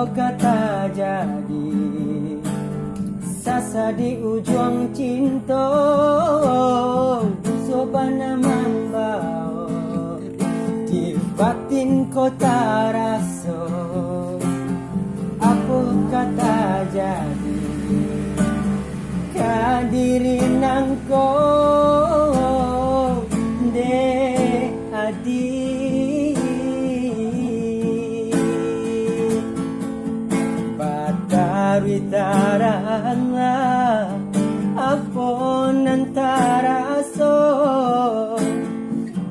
kata jadi sasa di ujung cinta sobana membao di batin kota rasa apa kata jadi kadiri nangko de adi Witaranglah apon antara so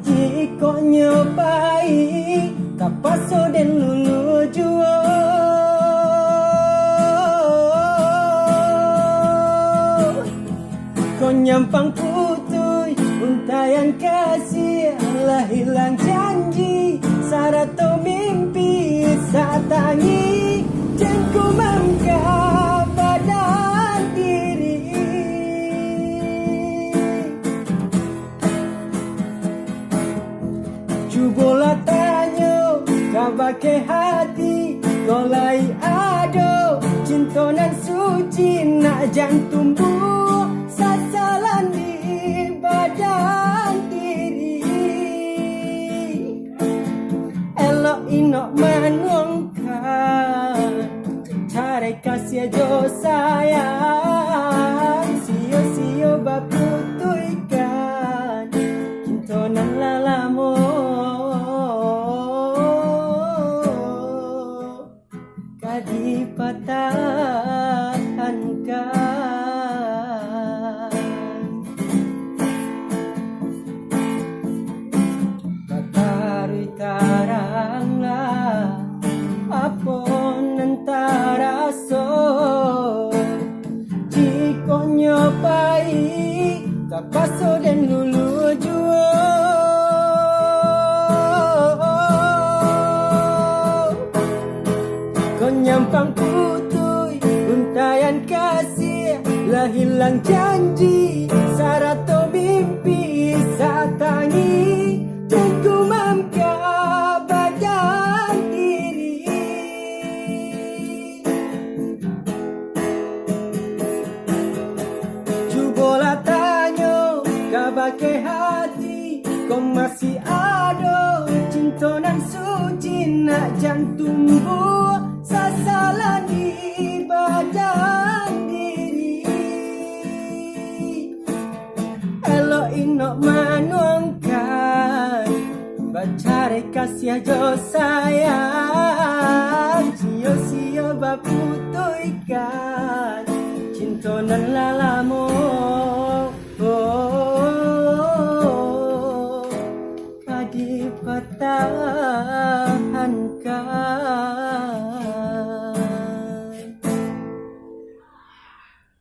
jika nyobai kapaso den lulu juo kau nyampang putui untayan kasih lah hilang janji sarato mimpi saat tangi jengku mangkap badan diri cubola tanya kabake hati golai ado cinta nan suci nak jantung tumbuh sasalan di badan diri elok inok manungkan cari kasih jo sayang sio-sio baputuikan kintonan lalamo kadi patahankan batari taranglah apon antara so jika nyobai kapaso den lulu juo kau nyampang putui untayan kasih lah hilang janji sarato mimpi saat tangi tunggu mangkap badan diri cubola tanya kabake hati kau masih ada cinta nan suci nak jantung tumbuh sasalan di badan diri elok inok manuangkan bacare kasih jo sayang sio-sio baputuikan cinta nan lalamo kadi patah